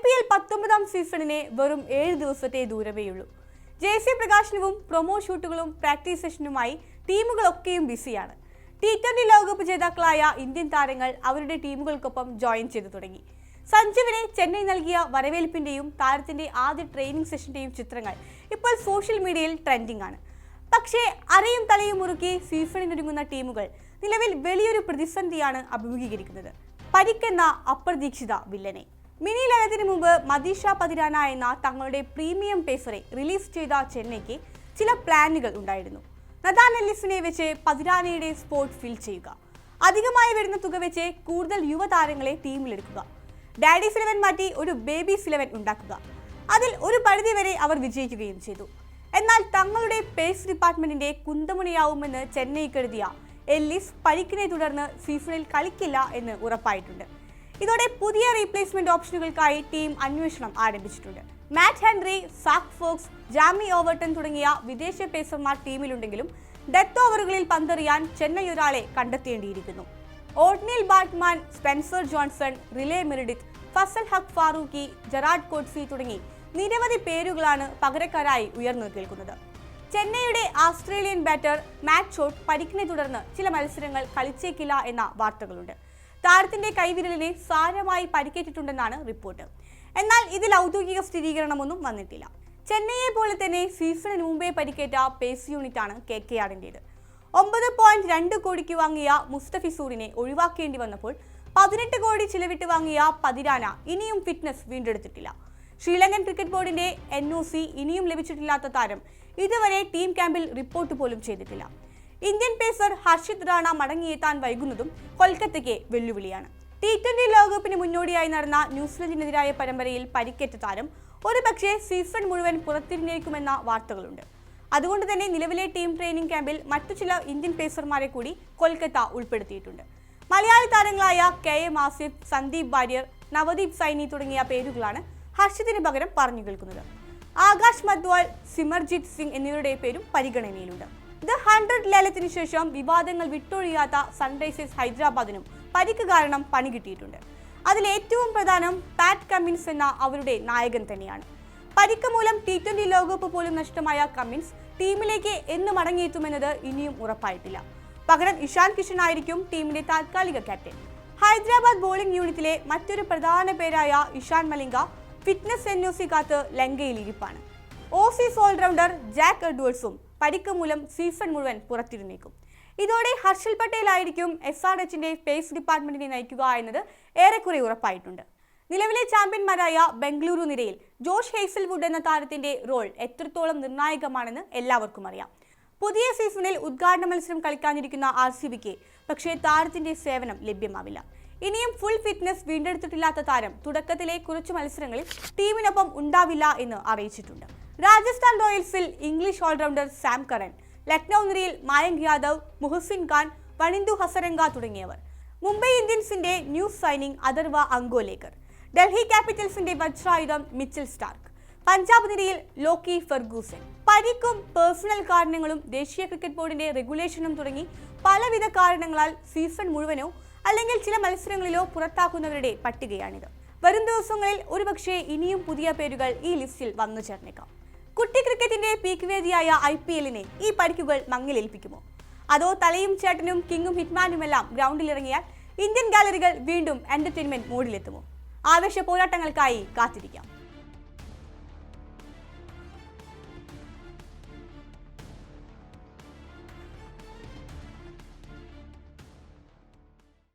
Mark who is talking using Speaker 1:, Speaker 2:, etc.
Speaker 1: IPL 19ാം സീസണിനെ വെറും 7 ദിവസത്തെ ദൂരമേയുള്ളൂ. Jersey പ്രകാശനവും പ്രൊമോ ഷൂട്ടുകളും പ്രാക്ടീസ് സെഷനുമായി ടീമുകളൊക്കെയും ബിസിയാണ്. T20 ലോകകപ്പ് ജേതാക്കളായ ഇന്ത്യൻ താരങ്ങൾ അവരുടെ ടീമുകൾക്കൊപ്പം ജോയിൻ ചെയ്തു തുടങ്ങി. സഞ്ജുവിനെ ചെന്നൈ നൽകിയ വരവേൽപ്പിന്റെയും താരത്തിന്റെ ആദ്യ ട്രെയിനിങ് സെഷന്റെയും ചിത്രങ്ങൾ ഇപ്പോൾ സോഷ്യൽ മീഡിയയിൽ ട്രെൻഡിംഗ് ആണ്. പക്ഷേ അരയും തലയും മുറുക്കി സീസണിനൊരുങ്ങുന്ന ടീമുകൾ നിലവിൽ വലിയൊരു പ്രതിസന്ധിയാണ് അഭിമുഖീകരിക്കുന്നത്. പരിക്കെന്ന അപ്രതീക്ഷിത വില്ലനെ. മിനി ലയനത്തിന് മുമ്പ് മദീഷ പതിരാന എന്ന തങ്ങളുടെ പ്രീമിയം പേസറെ റിലീസ് ചെയ്ത ചെന്നൈക്ക് ചില പ്ലാനുകൾ ഉണ്ടായിരുന്നു. നഥാൻ എല്ലിസിനെ വെച്ച് പതിരാനയുടെ സ്പോട്ട് ഫിൽ ചെയ്യുക, അധികമായി വരുന്ന തുക വെച്ച് കൂടുതൽ യുവതാരങ്ങളെ ടീമിലെടുക്കുക, ഡാഡീസ് 11 മാറ്റി ഒരു ബേബീസ് 11 ഉണ്ടാക്കുക. അതിൽ ഒരു പരിധിവരെ അവർ വിജയിക്കുകയും ചെയ്തു. എന്നാൽ തങ്ങളുടെ പേസ് ഡിപ്പാർട്ട്മെന്റിന്റെ കുന്തമുനയാവുമെന്ന് ചെന്നൈ കരുതിയ എല്ലിസ് പരിക്കിനെ തുടർന്ന് സീസണിൽ കളിക്കില്ല എന്ന് ഉറപ്പായിട്ടുണ്ട്. ഇതോടെ പുതിയ റീപ്ലേസ്മെന്റ് ഓപ്ഷനുകൾക്കായി ടീം അന്വേഷണം ആരംഭിച്ചിട്ടുണ്ട്. Matt Henry, Zak Foulkes, Jamie Overton തുടങ്ങിയ വിദേശ പേസർമാർ ടീമിലുണ്ടെങ്കിലും ഡെത്ത് ഓവറുകളിൽ പന്തെറിയാൻ ചെന്നൈ ഒരാളെ കണ്ടെത്തേണ്ടിയിരിക്കുന്നു. Ottneil Baartman, Spencer Johnson, Riley Meredith, Fazal Haq Farooqi, Gerald Coetzee തുടങ്ങി നിരവധി പേരുകളാണ് പകരക്കാരായി ഉയർന്നു കേൾക്കുന്നത്. ചെന്നൈയുടെ ആസ്ട്രേലിയൻ ബാറ്റർ മാറ്റ് ഷോട്ട് പരിക്കിനെ തുടർന്ന് ചില മത്സരങ്ങൾ കളിച്ചേക്കില്ല എന്ന വാർത്തകളുണ്ട്. താരത്തിന്റെ കൈവിരലിനെ സാരമായി പരിക്കേറ്റിട്ടുണ്ടെന്നാണ് റിപ്പോർട്ട്. എന്നാൽ ഇതിൽ ഔദ്യോഗിക സ്ഥിരീകരണമൊന്നും വന്നിട്ടില്ല. ചെന്നൈയെ പോലെ തന്നെ സീസണിന് മുമ്പേ പരിക്കേറ്റ പേസ് യൂണിറ്റാണ് KKRന്റേത്. 9.2 കോടിക്ക് വാങ്ങിയ മുസ്തഫിസൂറിനെ ഒഴിവാക്കേണ്ടി വന്നപ്പോൾ 18 കോടി ചിലവിട്ട് വാങ്ങിയ പതിരാന ഇനിയും ഫിറ്റ്നസ് വീണ്ടെടുത്തിട്ടില്ല. ശ്രീലങ്കൻ ക്രിക്കറ്റ് ബോർഡിന്റെ NOC ഇനിയും ലഭിച്ചിട്ടില്ലാത്ത താരം ഇതുവരെ ടീം ക്യാമ്പിൽ റിപ്പോർട്ട് പോലും ചെയ്തിട്ടില്ല. ഇന്ത്യൻ പേസർ ഹർഷിത് റാണ മടങ്ങിയെത്താൻ വൈകുന്നതും കൊൽക്കത്തയ്ക്ക് വെല്ലുവിളിയാണ്. T20 ലോകകപ്പിന് മുന്നോടിയായി നടന്ന ന്യൂസിലൻഡിനെതിരായ പരമ്പരയിൽ പരിക്കേറ്റ താരം ഒരുപക്ഷെ സീസൺ മുഴുവൻ പുറത്തിരിഞ്ഞേക്കുമെന്ന വാർത്തകളുണ്ട്. അതുകൊണ്ട് തന്നെ നിലവിലെ ടീം ട്രെയിനിങ് ക്യാമ്പിൽ മറ്റു ചില ഇന്ത്യൻ പേസർമാരെ കൂടി കൊൽക്കത്ത ഉൾപ്പെടുത്തിയിട്ടുണ്ട്. മലയാളി താരങ്ങളായ KM ആസിഫ്, സന്ദീപ് വാര്യർ, നവദീപ് സൈനി തുടങ്ങിയ പേരുകളാണ് ഹർഷിതിന് പകരം പറഞ്ഞു കേൾക്കുന്നത്. ആകാശ് മദ്വാൾ, സിമർജിത് സിംഗ് എന്നിവരുടെ പേരും പരിഗണനയിലുണ്ട്. The 100 ലേലത്തിന് ശേഷം വിവാദങ്ങൾ വിട്ടൊഴിയാത്ത സൺറൈസേഴ്സ് ഹൈദരാബാദിനും പരിക്ക് കാരണം പണി കിട്ടിയിട്ടുണ്ട്. അതിൽ ഏറ്റവും പ്രധാനം പാറ്റ് കമ്മിൻസ് എന്ന അവരുടെ നായകൻ തന്നെയാണ്. പരിക്ക് മൂലം T20 ലോകകപ്പ് പോലും നഷ്ടമായ കമ്മിൻസ് ടീമിലേക്ക് എന്ന് മടങ്ങിയെത്തുമെന്നത് ഇനിയും ഉറപ്പായിട്ടില്ല. പകരം ഇഷാൻ കിഷൻ ആയിരിക്കും ടീമിന്റെ താൽക്കാലിക ക്യാപ്റ്റൻ. ഹൈദരാബാദ് ബോളിംഗ് യൂണിറ്റിലെ മറ്റൊരു പ്രധാന പേരായ ഇഷാൻ മലിംഗ ഫിറ്റ്നസ് NOC കാത്ത് ലങ്കയിൽ ഇരിപ്പാണ്. ഓസീസ് ഓൾറൗണ്ടർ ജാക്ക് എഡ്വേർഡ്സും പരിക്ക് മൂലം സീസൺ മുഴുവൻ പുറത്തിരുന്നേക്കും. ഇതോടെ ഹർഷൽ പട്ടേൽ ആയിരിക്കും SRHന്റെ പേസ് ഡിപ്പാർട്ട്മെന്റിനെ നയിക്കുക എന്നത് ഏറെക്കുറെ ഉറപ്പായിട്ടുണ്ട്. നിലവിലെ ചാമ്പ്യന്മാരായ ബംഗളൂരു നിരയിൽ ജോഷ് ഹേസൽവുഡ് എന്ന താരത്തിന്റെ റോൾ എത്രത്തോളം നിർണായകമാണെന്ന് എല്ലാവർക്കും അറിയാം. പുതിയ സീസണിൽ ഉദ്ഘാടന മത്സരം കളിക്കാനിരിക്കുന്ന RCBക്ക് പക്ഷേ താരത്തിന്റെ സേവനം ലഭ്യമാവില്ല. ഇനിയും ഫുൾ ഫിറ്റ്നസ് വീണ്ടെടുത്തിട്ടില്ലാത്ത താരം തുടക്കത്തിലെ കുറച്ചു മത്സരങ്ങളിൽ ടീമിനൊപ്പം ഉണ്ടാവില്ല എന്ന് അറിയിച്ചിട്ടുണ്ട്. രാജസ്ഥാൻ റോയൽസിൽ English all-rounder Sam Curran, Lucknow നിരയിൽ മായങ്ക് യാദവ്, മുഹസിൻ ഖാൻ, വണിന്ദു ഹസരംഗ തുടങ്ങിയവർ, മുംബൈ ഇന്ത്യൻസിന്റെ ന്യൂ സൈനിങ് അഥർവ അങ്കോലേക്കർ, ഡൽഹി ക്യാപിറ്റൽസിന്റെ വജ്രായുധം മിച്ചൽ സ്റ്റാർക്ക്, പഞ്ചാബ് നിരയിൽ ലോക്കി ഫെർഗൂസൻ. പരിക്കും പേഴ്സണൽ കാരണങ്ങളും ദേശീയ ക്രിക്കറ്റ് ബോർഡിന്റെ റെഗുലേഷനും തുടങ്ങി പലവിധ കാരണങ്ങളാൽ സീസൺ മുഴുവനോ അല്ലെങ്കിൽ ചില മത്സരങ്ങളിലോ പുറത്താക്കുന്നവരുടെ പട്ടികയാണിത്. വരും ദിവസങ്ങളിൽ ഒരുപക്ഷെ ഇനിയും പുതിയ പേരുകൾ ഈ ലിസ്റ്റിൽ വന്നു ചേർന്നേക്കാം. കുട്ടി ക്രിക്കറ്റിന്റെ പീക്ക് വേദിയായ IPLനെ ഈ പരിക്കുകൾ മങ്ങിലേൽപ്പിക്കുമോ? അതോ തലയും ചേട്ടനും കിങ്ങും ഹിറ്റ്മാനുമെല്ലാം ഗ്രൗണ്ടിലിറങ്ങിയാൽ ഇന്ത്യൻ ഗാലറികൾ വീണ്ടും എന്റർടൈൻമെന്റ് മോഡിലെത്തുമോ? ആവേശ പോരാട്ടങ്ങൾക്കായി കാത്തിരിക്കാം.